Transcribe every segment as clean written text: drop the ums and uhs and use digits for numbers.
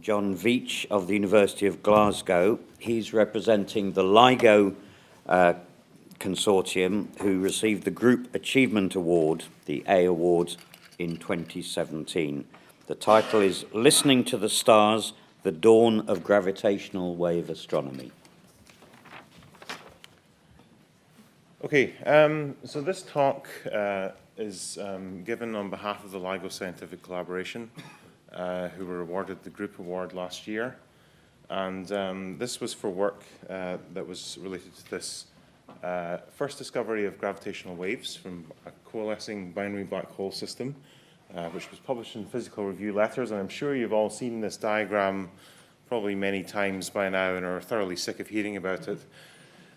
John Veitch of the University of Glasgow. He's representing the LIGO consortium, who received the Group Achievement Award, the A Award, in 2017. The title is Listening to the Stars, the Dawn of Gravitational Wave Astronomy. Okay, so this talk is given on behalf of the LIGO Scientific Collaboration, who were awarded the Group Award last year. And this was for work that was related to this first discovery of gravitational waves from a coalescing binary black hole system, which was published in Physical Review Letters. And I'm sure you've all seen this diagram probably many times by now and are thoroughly sick of hearing about it.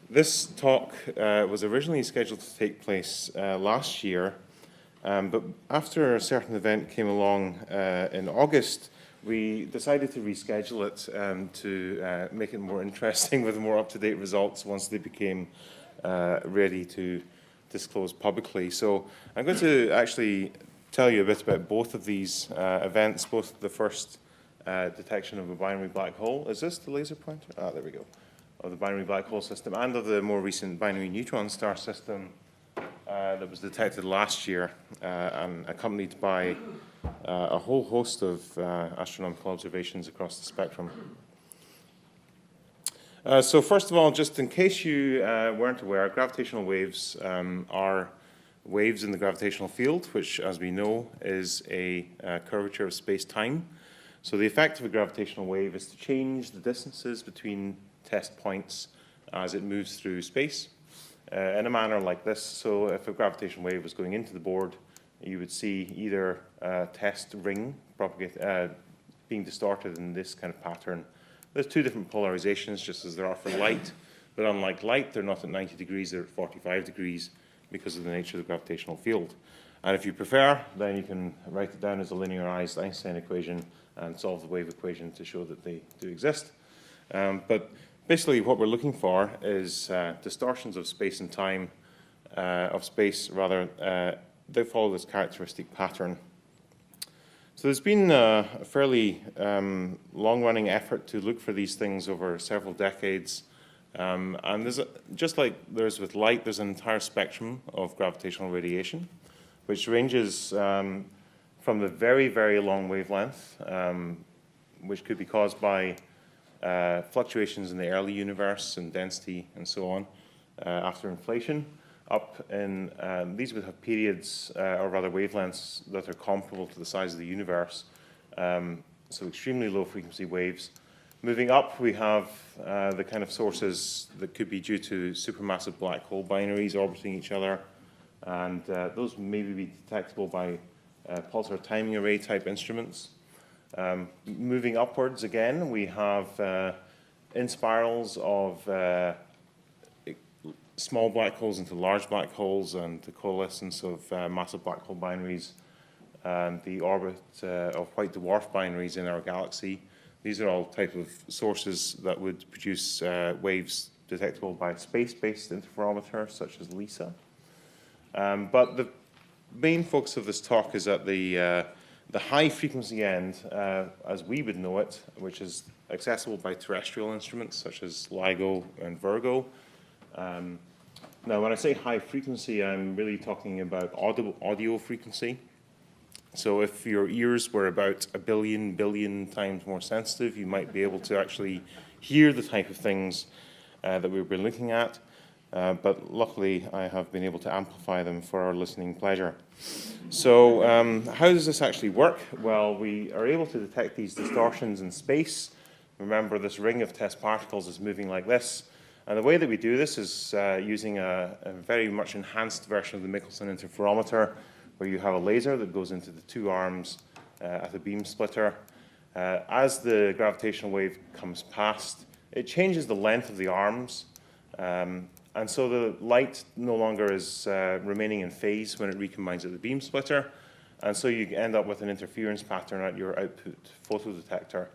This talk was originally scheduled to take place last year, but after a certain event came along in August, we decided to reschedule it to make it more interesting with more up-to-date results once they became ready to disclose publicly. So I'm going to actually tell you a bit about both of these events, both the first detection of a binary black hole. Is this the laser pointer? Ah, there we go. Of the binary black hole system, and of the more recent binary neutron star system that was detected last year and accompanied by a whole host of astronomical observations across the spectrum. So first of all, just in case you weren't aware, gravitational waves are waves in the gravitational field, which, as we know, is a curvature of space-time. So the effect of a gravitational wave is to change the distances between test points as it moves through space in a manner like this. So if a gravitational wave was going into the board, you would see either a test ring being distorted in this kind of pattern. There's two different polarizations, just as there are for light, but unlike light, they're not at 90 degrees, they're at 45 degrees because of the nature of the gravitational field. And if you prefer, then you can write it down as a linearized Einstein equation and solve the wave equation to show that they do exist. But basically, what we're looking for is distortions of space and time, they follow this characteristic pattern. So there's been a fairly long-running effort to look for these things over several decades. And just like there's with light, there's an entire spectrum of gravitational radiation, which ranges from the very, very long wavelength, which could be caused by fluctuations in the early universe and density and so on after inflation, up in, these would have periods, or rather wavelengths, that are comparable to the size of the universe, so extremely low frequency waves. Moving up, we have the kind of sources that could be due to supermassive black hole binaries orbiting each other, and those may be detectable by pulsar timing array type instruments. Moving upwards again, we have in spirals of small black holes into large black holes and the coalescence of massive black hole binaries and the orbit of white dwarf binaries in our galaxy. These are all type of sources that would produce waves detectable by space-based interferometer, such as LISA. But the main focus of this talk is at the high frequency end, as we would know it, which is accessible by terrestrial instruments such as LIGO and Virgo. Now, when I say high frequency, I'm really talking about audio frequency. So if your ears were about a billion times more sensitive, you might be able to actually hear the type of things that we've been looking at. But luckily, I have been able to amplify them for our listening pleasure. So how does this actually work? Well, we are able to detect these distortions in space. Remember, this ring of test particles is moving like this. And the way that we do this is using a very much enhanced version of the Michelson interferometer, where you have a laser that goes into the two arms at the beam splitter. As the gravitational wave comes past, it changes the length of the arms. And so the light no longer is remaining in phase when it recombines at the beam splitter. And so you end up with an interference pattern at your output photodetector.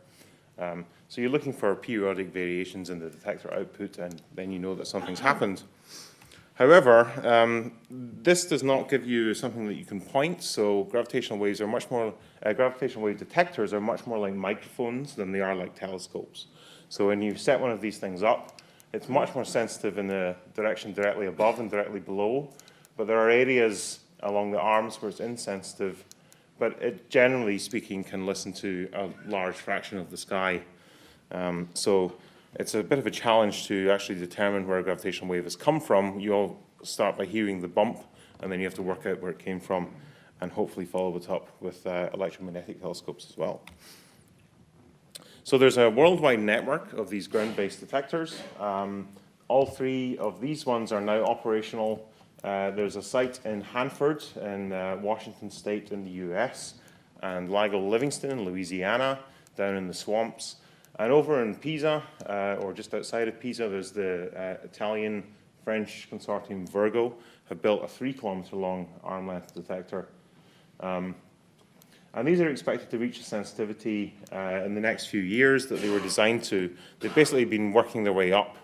So you're looking for periodic variations in the detector output, and then you know that something's happened. However, this does not give you something that you can point, so gravitational waves are much more, gravitational wave detectors are much more like microphones than they are like telescopes. So when you set one of these things up, it's much more sensitive in the direction directly above and directly below, but there are areas along the arms where it's insensitive, but it, generally speaking, can listen to a large fraction of the sky. So it's a bit of a challenge to actually determine where a gravitational wave has come from. You all start by hearing the bump, and then you have to work out where it came from, and hopefully follow it up with electromagnetic telescopes as well. So there's a worldwide network of these ground-based detectors. All three of these ones are now operational. There's a site in Hanford in Washington State in the US, and Lago Livingston in Louisiana, down in the swamps. And over in Pisa, or just outside of Pisa, there's the Italian-French consortium Virgo, have built a 3-kilometer long arm-length detector. And these are expected to reach a sensitivity in the next few years that they were designed to. They've basically been working their way up.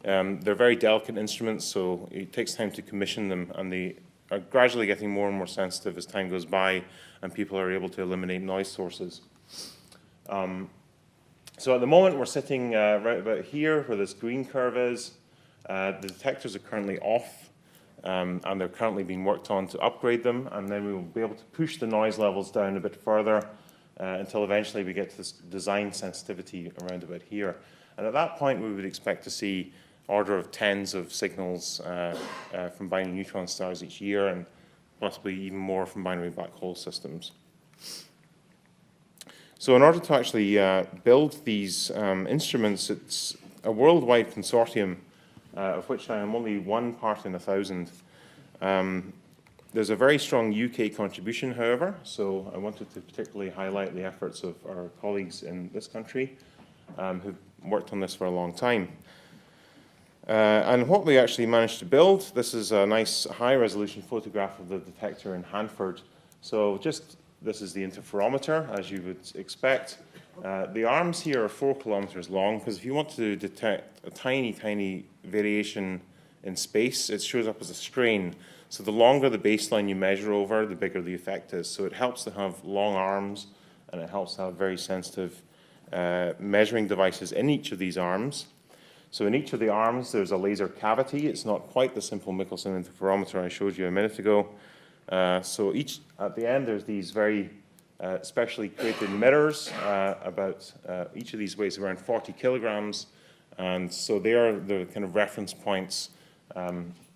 They're very delicate instruments, so it takes time to commission them, and they are gradually getting more and more sensitive as time goes by and people are able to eliminate noise sources. So at the moment, we're sitting right about here where this green curve is. The detectors are currently off, and they're currently being worked on to upgrade them, and then we will be able to push the noise levels down a bit further until eventually we get to this design sensitivity around about here. And at that point, we would expect to see order of tens of signals from binary neutron stars each year, and possibly even more from binary black hole systems. So in order to actually build these instruments, it's a worldwide consortium, of which I am only one part in 1,000. There's a very strong UK contribution, however, so I wanted to particularly highlight the efforts of our colleagues in this country who've worked on this for a long time. And what we actually managed to build, this is a nice high-resolution photograph of the detector in Hanford. So this is the interferometer, as you would expect. The arms here are 4 kilometers long, because if you want to detect a tiny, tiny variation in space, it shows up as a strain. So the longer the baseline you measure over, the bigger the effect is. So it helps to have long arms, and it helps to have very sensitive measuring devices in each of these arms. So in each of the arms, there's a laser cavity. It's not quite the simple Michelson interferometer I showed you a minute ago. So at the end, there's these very specially created mirrors. Each of these weighs around 40 kilograms. And so they are the kind of reference points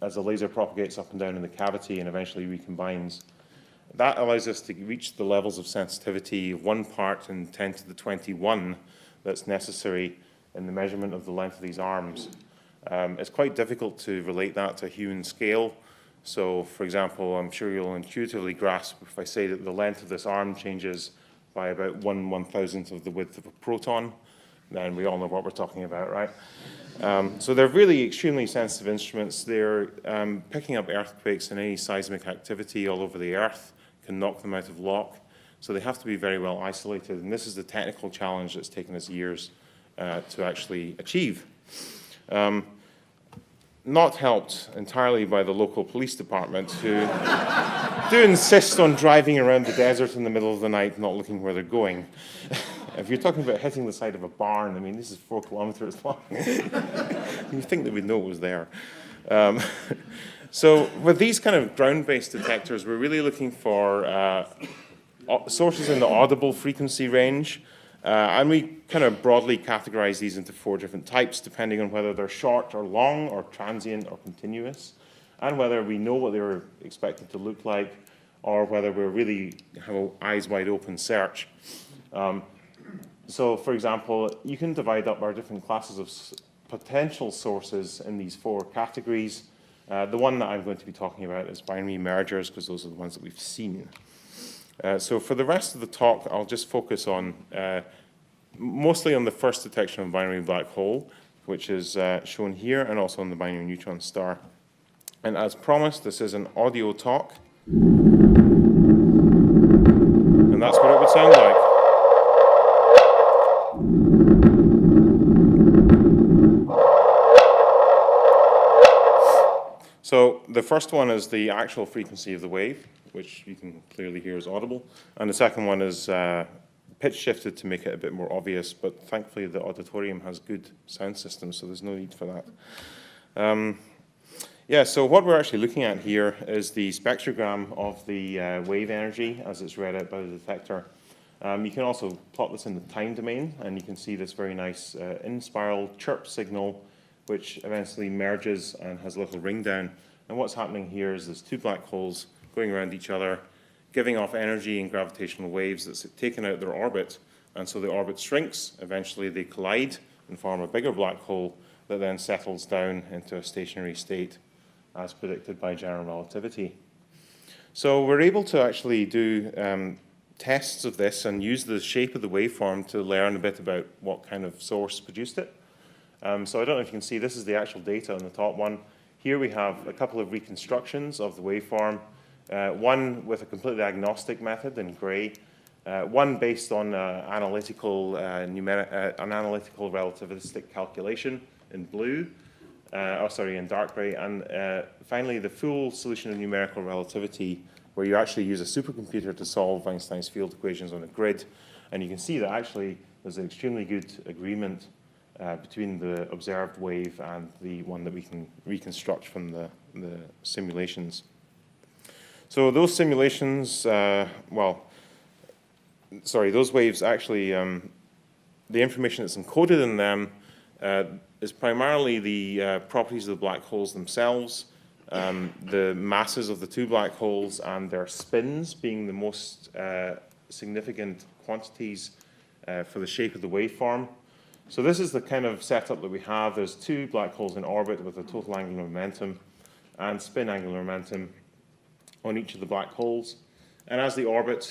as the laser propagates up and down in the cavity and eventually recombines. That allows us to reach the levels of sensitivity of 1 part in 10 to the 21 that's necessary in the measurement of the length of these arms. It's quite difficult to relate that to a human scale. So, for example, I'm sure you'll intuitively grasp if I say that the length of this arm changes by about 1/1000th of the width of a proton, then we all know what we're talking about, right? So they're really extremely sensitive instruments. They're picking up earthquakes and any seismic activity all over the Earth can knock them out of lock. So they have to be very well isolated, and this is the technical challenge that's taken us years to actually achieve. Not helped entirely by the local police department, who do insist on driving around the desert in the middle of the night, not looking where they're going. If you're talking about hitting the side of a barn, I mean, this is 4 kilometers long. You'd think that we'd know it was there. So with these kind of ground-based detectors, we're really looking for sources in the audible frequency range. And we kind of broadly categorize these into 4 different types, depending on whether they're short or long, or transient or continuous, and whether we know what they were expected to look like, or whether we really have an eyes wide open search. So, for example, you can divide up our different classes of potential sources in these 4 categories. The one that I'm going to be talking about is binary mergers, because those are the ones that we've seen. So for the rest of the talk, I'll just focus on mostly on the first detection of binary black hole, which is shown here, and also on the binary neutron star. And as promised, this is an audio talk. And that's what it would sound like. So the first one is the actual frequency of the wave, which you can clearly hear is audible. And the second one is pitch shifted to make it a bit more obvious, but thankfully the auditorium has good sound systems, so there's no need for that. Yeah, so what we're actually looking at here is the spectrogram of the wave energy as it's read out by the detector. You can also plot this in the time domain, and you can see this very nice in-spiral chirp signal, which eventually merges and has a little ring down. And what's happening here is there's two black holes going around each other, giving off energy in gravitational waves that's taken out their orbit, and so the orbit shrinks. Eventually they collide and form a bigger black hole that then settles down into a stationary state, as predicted by general relativity. So we're able to actually do tests of this and use the shape of the waveform to learn a bit about what kind of source produced it. So I don't know if you can see, this is the actual data on the top one. Here we have a couple of reconstructions of the waveform, one with a completely agnostic method in gray, one based on an analytical relativistic calculation in blue, in dark gray, and finally the full solution of numerical relativity, where you actually use a supercomputer to solve Einstein's field equations on a grid. And you can see that actually there's an extremely good agreement between the observed wave and the one that we can reconstruct from the simulations. So those simulations, those waves actually, the information that's encoded in them is primarily the properties of the black holes themselves, the masses of the two black holes and their spins being the most significant quantities for the shape of the waveform. So this is the kind of setup that we have. There's two black holes in orbit with a total angular momentum and spin angular momentum on each of the black holes. And as they orbit,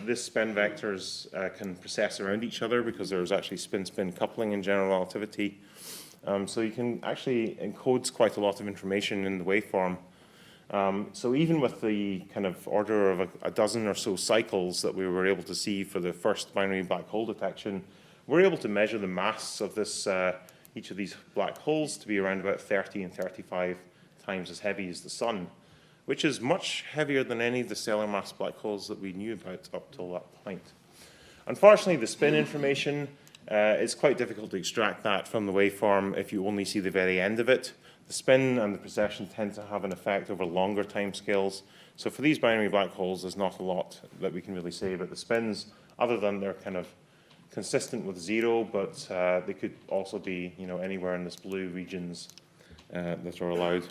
this spin vectors can precess around each other because there's actually spin-spin coupling in general relativity. So you can actually encodes quite a lot of information in the waveform. So even with the kind of order of a dozen or so cycles that we were able to see for the first binary black hole detection, we're able to measure the mass of this, each of these black holes to be around about 30 and 35 times as heavy as the sun, which is much heavier than any of the stellar mass black holes that we knew about up till that point. Unfortunately, the spin information, it's quite difficult to extract that from the waveform if you only see the very end of it. The spin and the precession tend to have an effect over longer time scales. So for these binary black holes, there's not a lot that we can really say about the spins, other than they're kind of consistent with zero, but they could also be, anywhere in this blue regions that are allowed.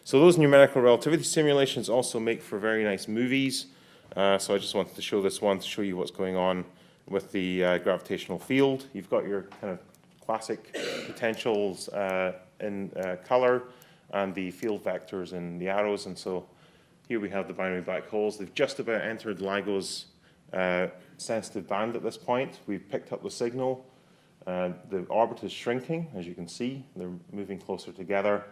So those numerical relativity simulations also make for very nice movies. So I just wanted to show this one to show you what's going on with the gravitational field. You've got your kind of classic potentials in color and the field vectors in the arrows. And so here we have the binary black holes. They've just about entered LIGO's sensitive band at this point. We've picked up the signal. The orbit is shrinking, as you can see. They're moving closer together.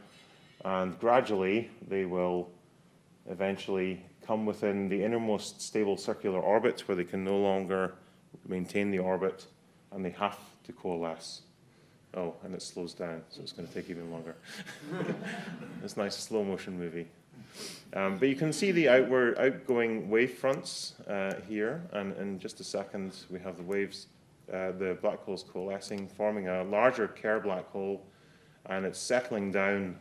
And gradually, they will eventually come within the innermost stable circular orbit, where they can no longer maintain the orbit, and they have to coalesce. Oh, and it slows down, so it's going to take even longer. It's a nice slow motion movie. But you can see the outgoing wave fronts here, and in just a second we have the waves, the black holes coalescing, forming a larger Kerr black hole, and it's settling down.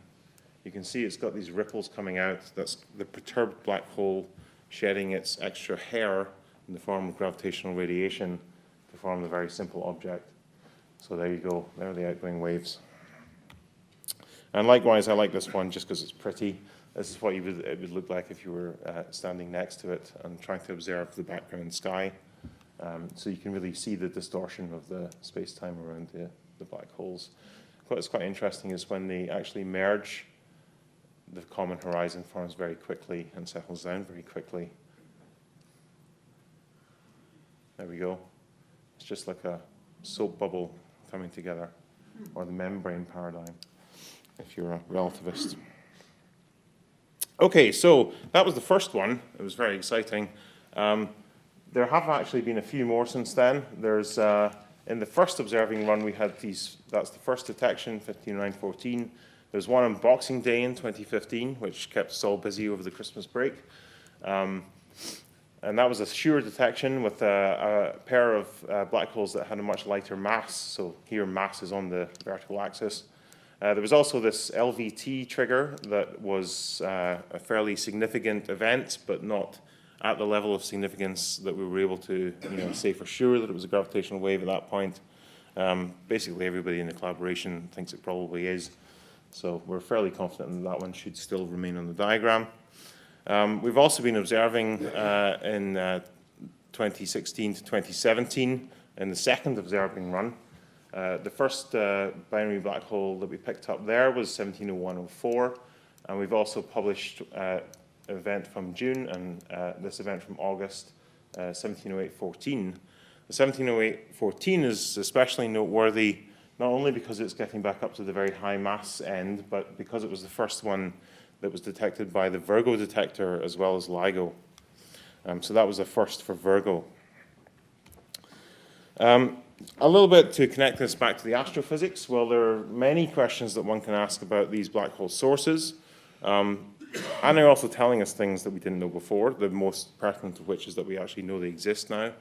You can see it's got these ripples coming out. That's the perturbed black hole shedding its extra hair in the form of gravitational radiation to form the very simple object. So there you go, there are the outgoing waves. And likewise, I like this one just because it's pretty. This is what it would look like if you were standing next to it and trying to observe the background sky. So you can really see the distortion of the space-time around the black holes. What's quite interesting is when they actually merge, the common horizon forms very quickly and settles down very quickly. There we go. It's just like a soap bubble coming together, or the membrane paradigm, if you're a relativist. Okay, so that was the first one. It was very exciting. There have actually been a few more since then. There's, in the first observing run, we had these, that's the first detection, 15914. There's one on Boxing Day in 2015, which kept us all busy over the Christmas break. And that was a sure detection with a pair of black holes that had a much lighter mass. So here mass is on the vertical axis. There was also this LVT trigger that was a fairly significant event, but not at the level of significance that we were able to say for sure that it was a gravitational wave at that point. Basically, everybody in the collaboration thinks it probably is. So we're fairly confident that that one should still remain on the diagram. We've also been observing in 2016 to 2017 in the second observing run. The first binary black hole that we picked up there was 170104, and we've also published an event from June and this event from August, 170814. The 170814 is especially noteworthy not only because it's getting back up to the very high mass end, but because it was the first one that was detected by the Virgo detector as well as LIGO. So that was a first for Virgo. A little bit to connect this back to the astrophysics. Well, there are many questions that one can ask about these black hole sources. And they're also telling us things that we didn't know before, the most pertinent of which is that we actually know they exist now.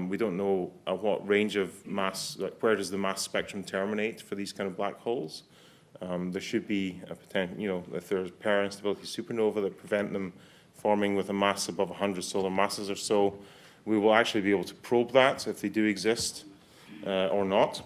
We don't know at what range of mass, like where does the mass spectrum terminate for these kind of black holes. There should be a potential, if there's pair instability supernova that prevent them forming with a mass above 100 solar masses or so, we will actually be able to probe that if they do exist or not.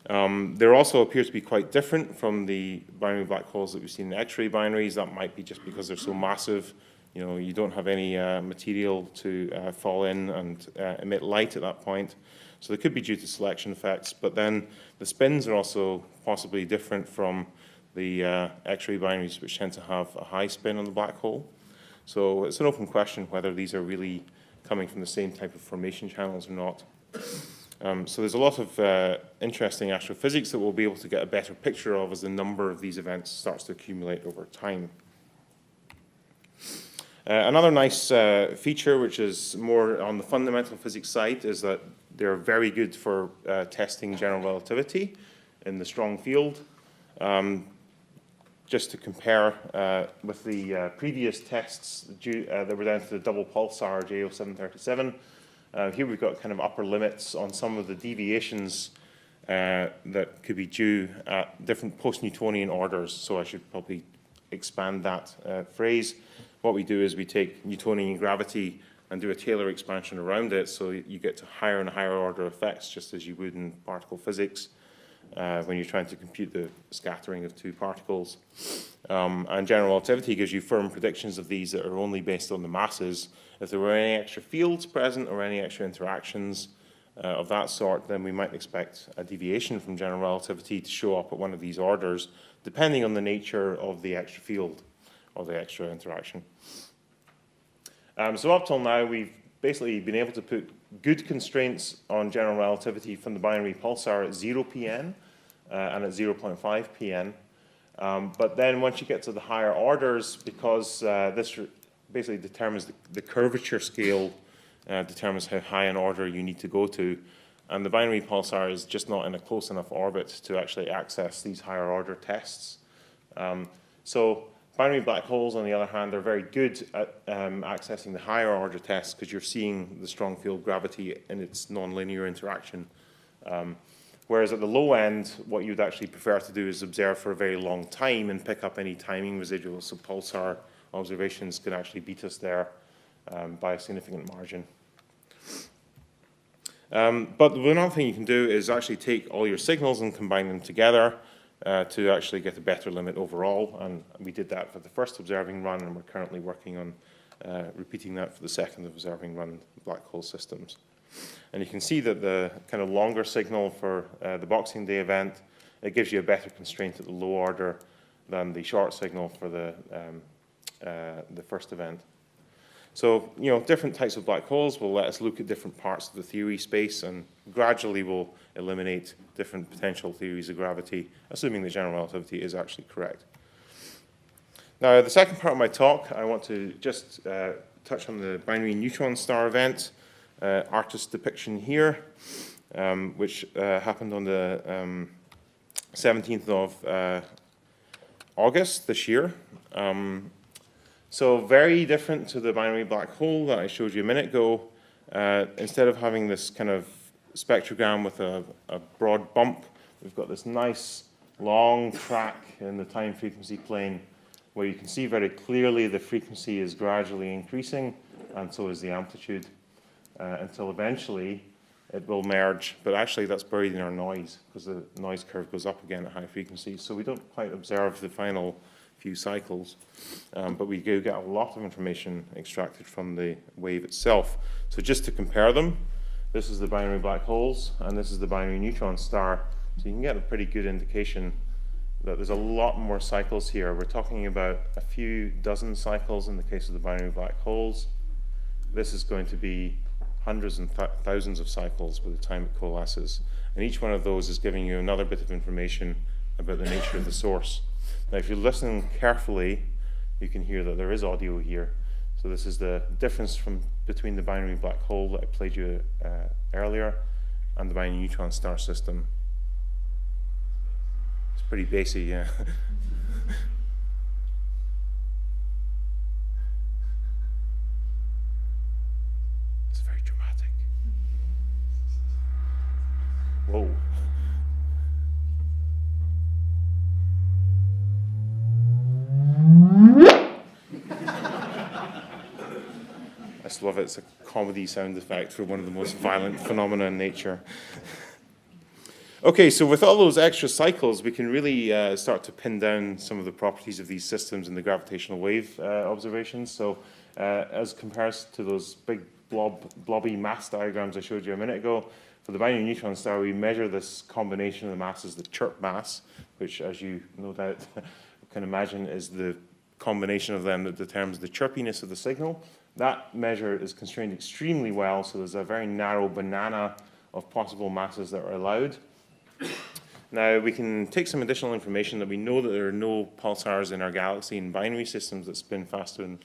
There also appear to be quite different from the binary black holes that we've seen in X-ray binaries. That might be just because they're so massive. You don't have any material to fall in and emit light at that point. So they could be due to selection effects, but then the spins are also possibly different from the X-ray binaries, which tend to have a high spin on the black hole. So it's an open question whether these are really coming from the same type of formation channels or not. So there's a lot of interesting astrophysics that we'll be able to get a better picture of as the number of these events starts to accumulate over time. Another nice feature, which is more on the fundamental physics side, is that they're very good for testing general relativity in the strong field. Just to compare with the previous tests that were down to the double pulsar J0737, here we've got kind of upper limits on some of the deviations that could be due at different post-Newtonian orders. So I should probably expand that phrase. What we do is we take Newtonian gravity and do a Taylor expansion around it, so you get to higher and higher order effects, just as you would in particle physics when you're trying to compute the scattering of two particles. And general relativity gives you firm predictions of these that are only based on the masses. If there were any extra fields present or any extra interactions of that sort, then we might expect a deviation from general relativity to show up at one of these orders, depending on the nature of the extra field or the extra interaction. So up till now, we've basically been able to put good constraints on general relativity from the binary pulsar at 0 pn and at 0.5 pn. But then once you get to the higher orders, because this basically determines the curvature scale, determines how high an order you need to go to, and the binary pulsar is just not in a close enough orbit to actually access these higher order tests. So binary black holes, on the other hand, are very good at accessing the higher order tests because you're seeing the strong field gravity in its nonlinear interaction. Whereas at the low end, what you'd actually prefer to do is observe for a very long time and pick up any timing residuals. So pulsar observations can actually beat us there by a significant margin. But another thing you can do is actually take all your signals and combine them together to actually get a better limit overall. And we did that for the first observing run, and we're currently working on repeating that for the second observing run black hole systems. And you can see that the kind of longer signal for the Boxing Day event, it gives you a better constraint at the low order than the short signal for the first event. So, different types of black holes will let us look at different parts of the theory space, and gradually will eliminate different potential theories of gravity, assuming that general relativity is actually correct. Now, the second part of my talk, I want to just touch on the binary neutron star event, artist depiction here, which happened on the 17th of August this year. So very different to the binary black hole that I showed you a minute ago. Instead of having this kind of spectrogram with a broad bump, we've got this nice long track in the time frequency plane where you can see very clearly the frequency is gradually increasing, and so is the amplitude, until eventually it will merge. But actually that's buried in our noise, because the noise curve goes up again at high frequencies. So we don't quite observe the final few cycles, but we do get a lot of information extracted from the wave itself. So just to compare them, this is the binary black holes, and this is the binary neutron star. So you can get a pretty good indication that there's a lot more cycles here. We're talking about a few dozen cycles in the case of the binary black holes. This is going to be hundreds and thousands of cycles by the time it coalesces. And each one of those is giving you another bit of information about the nature of the source. Now, if you listen carefully, you can hear that there is audio here. So this is the difference between the binary black hole that I played you earlier and the binary neutron star system. It's pretty bassy, yeah. It's very dramatic. Whoa. I just love it. It's a comedy sound effect for one of the most violent phenomena in nature. Okay, so with all those extra cycles, we can really start to pin down some of the properties of these systems in the gravitational wave observations. So as compares to those big blobby mass diagrams I showed you a minute ago, for the binary neutron star, we measure this combination of the masses, the chirp mass, which, as you no doubt can imagine, is the combination of them that determines the chirpiness of the signal. That measure is constrained extremely well, so there's a very narrow banana of possible masses that are allowed. Now, we can take some additional information that we know that there are no pulsars in our galaxy in binary systems that spin faster than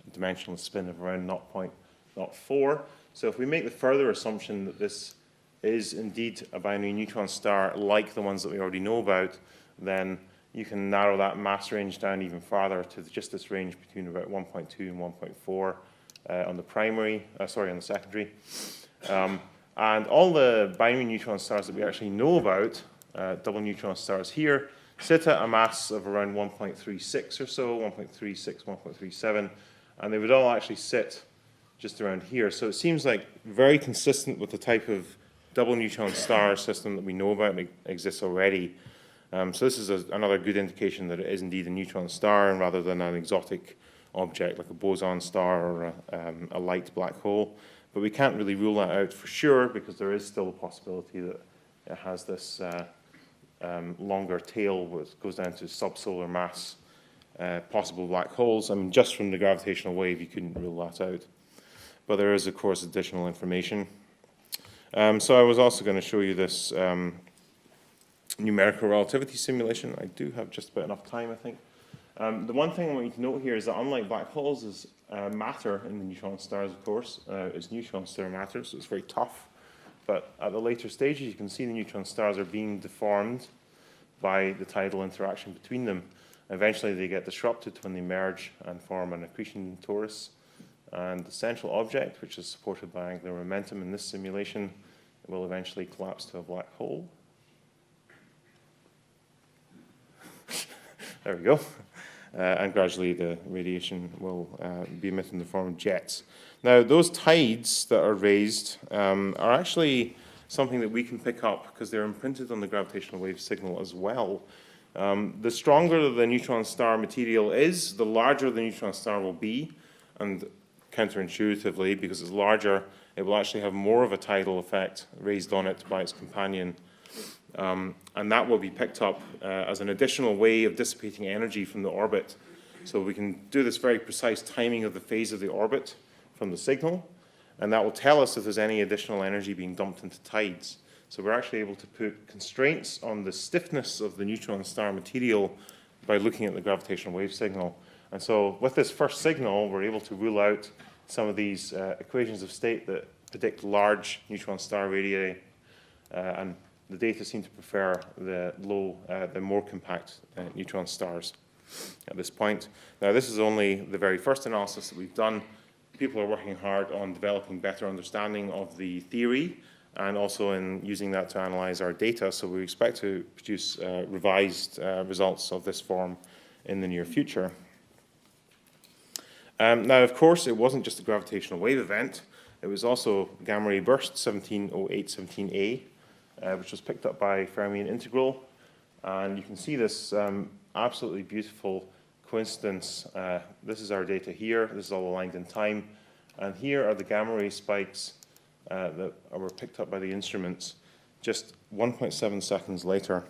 a dimensional spin of around 0.04. So if we make the further assumption that this is indeed a binary neutron star like the ones that we already know about, then you can narrow that mass range down even farther to just this range between about 1.2 and 1.4 on the secondary. And all the binary neutron stars that we actually know about, double neutron stars here, sit at a mass of around 1.36 or so, 1.36, 1.37, and they would all actually sit just around here. So it seems like very consistent with the type of double neutron star system that we know about and exists already. So this is another good indication that it is indeed a neutron star, and rather than an exotic object like a boson star or a light black hole. But we can't really rule that out for sure, because there is still a possibility that it has this longer tail which goes down to subsolar mass possible black holes. I mean, just from the gravitational wave, you couldn't rule that out. But there is, of course, additional information. So I was also going to show you this numerical relativity simulation. I do have just about enough time, I think. The one thing I want you to note here is that unlike black holes, is matter in the neutron stars, of course, is neutron star matter, so it's very tough. But at the later stages, you can see the neutron stars are being deformed by the tidal interaction between them. Eventually, they get disrupted when they merge and form an accretion torus. And the central object, which is supported by angular momentum in this simulation, will eventually collapse to a black hole. There we go. And gradually the radiation will be emitted in the form of jets. Now, those tides that are raised are actually something that we can pick up because they're imprinted on the gravitational wave signal as well. The stronger the neutron star material is, the larger the neutron star will be, and counterintuitively, because it's larger, it will actually have more of a tidal effect raised on it by its companion. And that will be picked up as an additional way of dissipating energy from the orbit. So we can do this very precise timing of the phase of the orbit from the signal, and that will tell us if there's any additional energy being dumped into tides. So we're actually able to put constraints on the stiffness of the neutron star material by looking at the gravitational wave signal. And so with this first signal, we're able to rule out some of these equations of state that predict large neutron star radii, and the data seem to prefer the more compact neutron stars. at this point. Now, this is only the very first analysis that we've done. People are working hard on developing better understanding of the theory and also in using that to analyze our data. So we expect to produce revised results of this form in the near future. Now, of course, it wasn't just a gravitational wave event. It was also gamma ray burst 170817A, which was picked up by Fermion integral. And you can see this absolutely beautiful coincidence. This is our data here. This is all aligned in time. And here are the gamma ray spikes that were picked up by the instruments just 1.7 seconds later.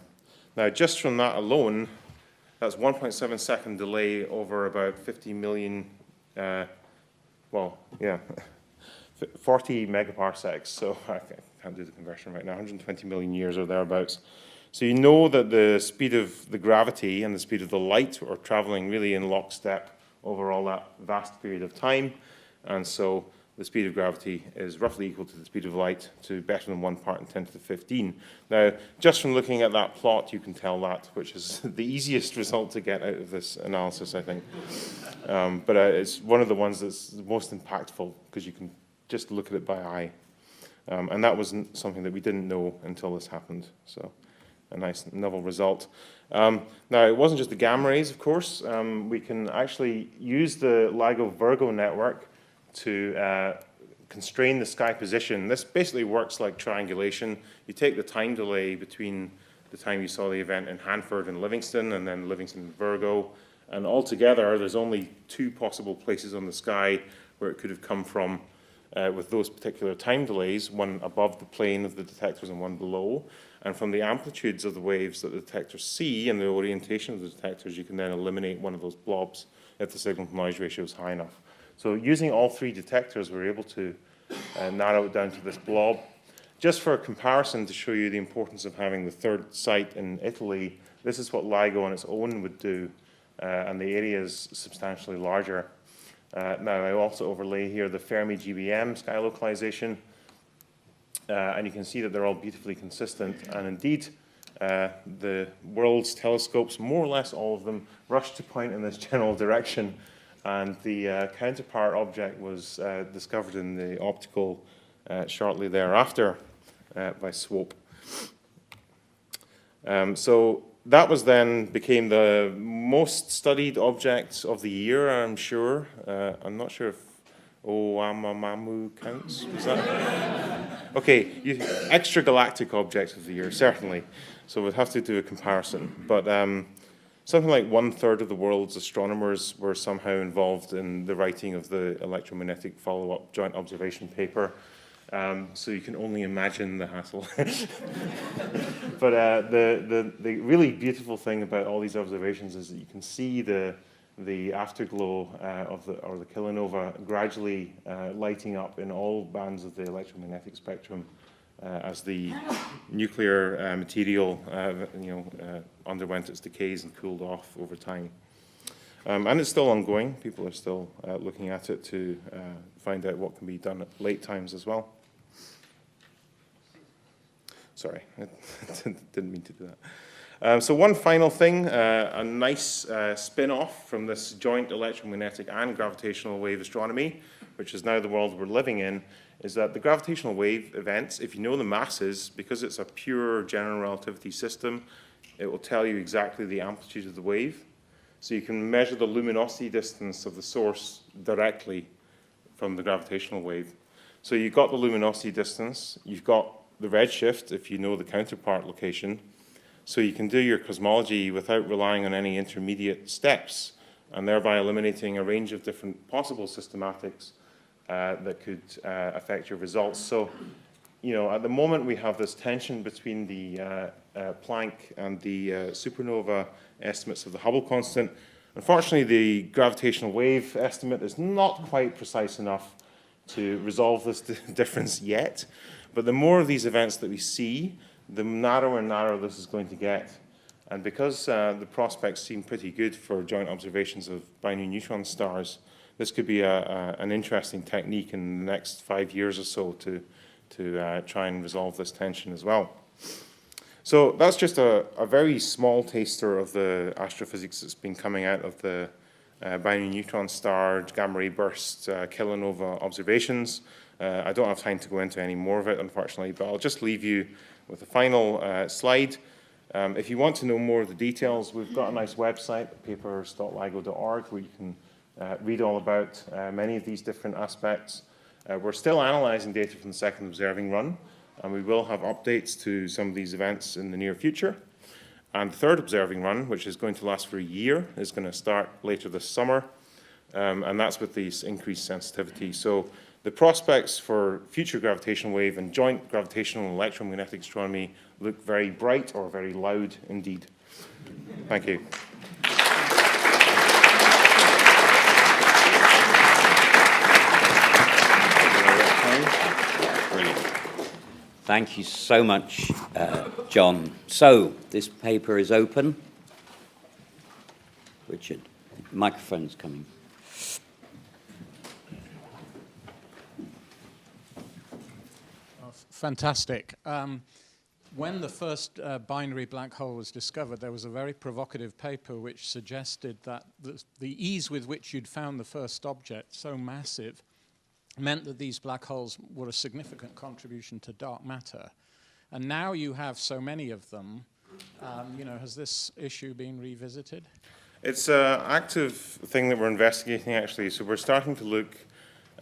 Now, just from that alone, that's 1.7 second delay over about 50 million, 40 megaparsecs. So I can't do the conversion right now, 120 million years or thereabouts. So you know that the speed of the gravity and the speed of the light are traveling really in lockstep over all that vast period of time. And so the speed of gravity is roughly equal to the speed of light to better than 1 part in 10 to the 15. Now, just from looking at that plot, you can tell that, which is the easiest result to get out of this analysis, I think. But it's one of the ones that's most impactful because you can just look at it by eye. And that wasn't something that we didn't know until this happened. So a nice novel result. Now, it wasn't just the gamma rays, of course. We can actually use the LIGO-Virgo network to constrain the sky position. This basically works like triangulation. You take the time delay between the time you saw the event in Hanford and Livingston, and then Livingston and Virgo, and altogether there's only 2 possible places on the sky where it could have come from with those particular time delays, one above the plane of the detectors and one below. And from the amplitudes of the waves that the detectors see and the orientation of the detectors, you can then eliminate one of those blobs if the signal-to-noise ratio is high enough. So using all 3 detectors, we're able to narrow it down to this blob. Just for a comparison to show you the importance of having the 3rd site in Italy, this is what LIGO on its own would do, and the area is substantially larger. Now, I also overlay here the Fermi GBM sky localization, and you can see that they're all beautifully consistent. And indeed, the world's telescopes, more or less all of them, rush to point in this general direction. And the counterpart object was discovered in the optical shortly thereafter by Swope. So that was then became the most studied object of the year, I'm sure. I'm not sure if Oumuamua counts. Was that? Okay, extragalactic object of the year, certainly. So we'd have to do a comparison. But something like 1/3 of the world's astronomers were somehow involved in the writing of the electromagnetic follow-up joint observation paper. So you can only imagine the hassle. But the really beautiful thing about all these observations is that you can see the afterglow of the kilonova gradually lighting up in all bands of the electromagnetic spectrum as the nuclear material underwent its decays and cooled off over time. And it's still ongoing. People are still looking at it to find out what can be done at late times as well. Sorry, I didn't mean to do that. So one final thing, a nice spin-off from this joint electromagnetic and gravitational wave astronomy, which is now the world we're living in, is that the gravitational wave events, if you know the masses, because it's a pure general relativity system, it will tell you exactly the amplitude of the wave. So you can measure the luminosity distance of the source directly from the gravitational wave. So you've got the luminosity distance, you've got the redshift, if you know the counterpart location, so you can do your cosmology without relying on any intermediate steps, and thereby eliminating a range of different possible systematics that could affect your results. So, at the moment we have this tension between the Planck and the supernova estimates of the Hubble constant. Unfortunately, the gravitational wave estimate is not quite precise enough to resolve this difference yet. But the more of these events that we see, the narrower and narrower this is going to get. And because the prospects seem pretty good for joint observations of binary neutron stars, this could be an interesting technique in the next 5 years or so to try and resolve this tension as well. So that's just a very small taster of the astrophysics that's been coming out of the binary neutron star, gamma ray burst, kilonova observations. I don't have time to go into any more of it, unfortunately, but I'll just leave you with a final slide. If you want to know more of the details, we've got a nice website, papers.ligo.org, where you can read all about many of these different aspects. We're still analysing data from the second observing run, and we will have updates to some of these events in the near future. And the third observing run, which is going to last for a year, is going to start later this summer, and that's with these increased sensitivity. So the prospects for future gravitational wave and joint gravitational and electromagnetic astronomy look very bright or very loud indeed. Thank you. Brilliant. Thank you so much, John. So, this paper is open. Richard, microphone's coming. Fantastic. When the first binary black hole was discovered, there was a very provocative paper which suggested that the ease with which you'd found the first object, so massive, meant that these black holes were a significant contribution to dark matter. And now you have so many of them, has this issue been revisited? It's an active thing that we're investigating, actually. So we're starting to look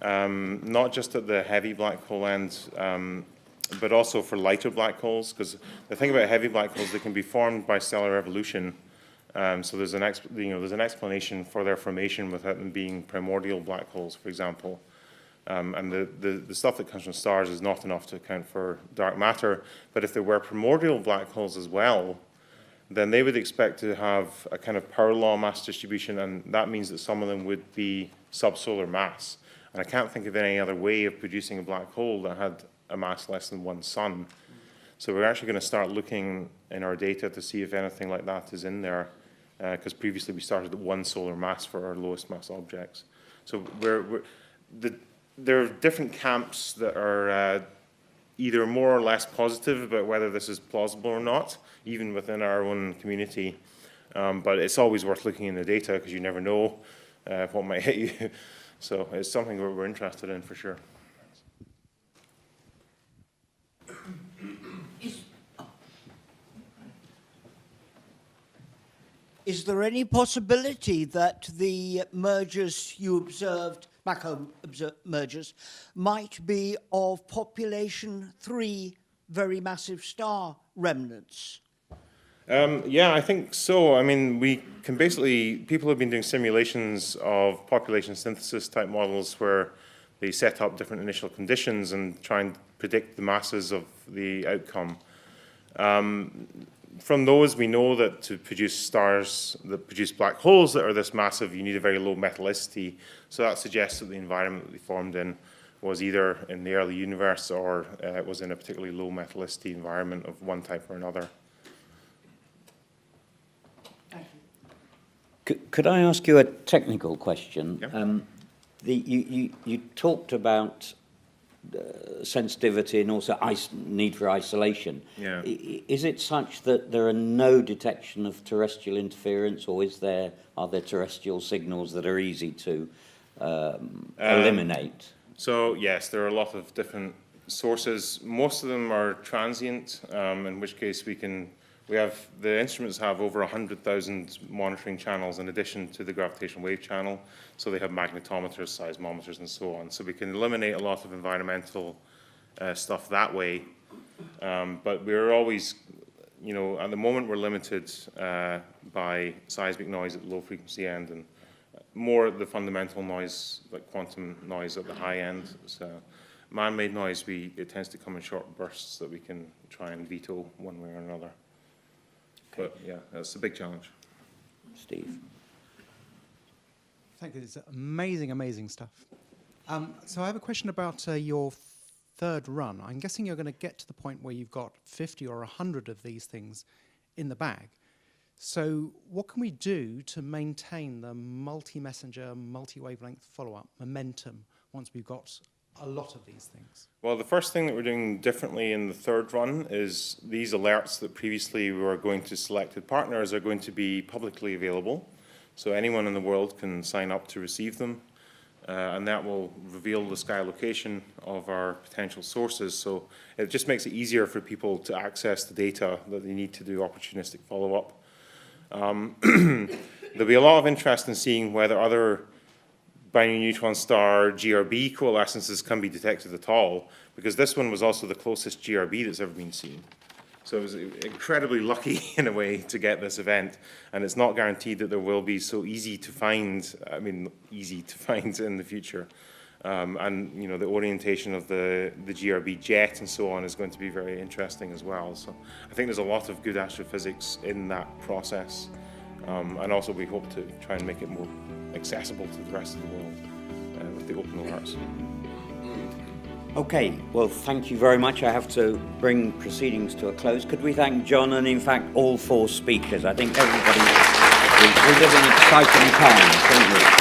not just at the heavy black hole end, but also for lighter black holes, because the thing about heavy black holes, they can be formed by stellar evolution. So there's an explanation for their formation without them being primordial black holes, for example. And the stuff that comes from stars is not enough to account for dark matter. But if there were primordial black holes as well, then they would expect to have a kind of power law mass distribution, and that means that some of them would be subsolar mass. And I can't think of any other way of producing a black hole that had a mass less than one sun. So we're actually going to start looking in our data to see if anything like that is in there, because previously we started at one solar mass for our lowest mass objects. So there are different camps that are either more or less positive about whether this is plausible or not, even within our own community. But it's always worth looking in the data, because you never know what might hit you. So it's something we're interested in for sure. Is there any possibility that the mergers you observed, back home mergers, might be of population 3 very massive star remnants? Yeah, I think so. I mean, we can basically, people have been doing simulations of population synthesis type models where they set up different initial conditions and try and predict the masses of the outcome. From those, we know that to produce stars that produce black holes that are this massive, you need a very low metallicity. So that suggests that the environment that they formed in was either in the early universe or it was in a particularly low metallicity environment of one type or another. Could I ask you a technical question? Yeah. You talked about sensitivity and also need for isolation. Yeah. Is it such that there are no detection of terrestrial interference, or are there terrestrial signals that are easy to eliminate? So yes, there are a lot of different sources. Most of them are transient, in which case the instruments have over 100,000 monitoring channels in addition to the gravitational wave channel. So they have magnetometers, seismometers, and so on. So we can eliminate a lot of environmental stuff that way. But we're always, at the moment we're limited by seismic noise at the low frequency end and more the fundamental noise, like quantum noise at the high end. So man-made noise, it tends to come in short bursts that we can try and veto one way or another. But yeah, that's a big challenge. Steve? Thank you. It's amazing, amazing stuff. So I have a question about your third run. I'm guessing you're going to get to the point where you've got 50 or 100 of these things in the bag. So what can we do to maintain the multi-messenger, multi-wavelength follow-up momentum once we've got a lot of these things? Well, the first thing that we're doing differently in the third run is these alerts that previously we were going to selected partners are going to be publicly available. So anyone in the world can sign up to receive them. And that will reveal the sky location of our potential sources. So it just makes it easier for people to access the data that they need to do opportunistic follow-up. There'll be a lot of interest in seeing whether other binary neutron star GRB coalescences can be detected at all, because this one was also the closest GRB that's ever been seen. So it was incredibly lucky, in a way, to get this event, and it's not guaranteed that there will be so easy to find, easy to find in the future. And, you know, the orientation of the GRB jet and so on is going to be very interesting as well. So I think there's a lot of good astrophysics in that process. And also we hope to try and make it more accessible to the rest of the world with the open alerts. Okay, well, thank you very much. I have to bring proceedings to a close. Could we thank John and, in fact, all four speakers? I think everybody, we live in exciting times, don't we?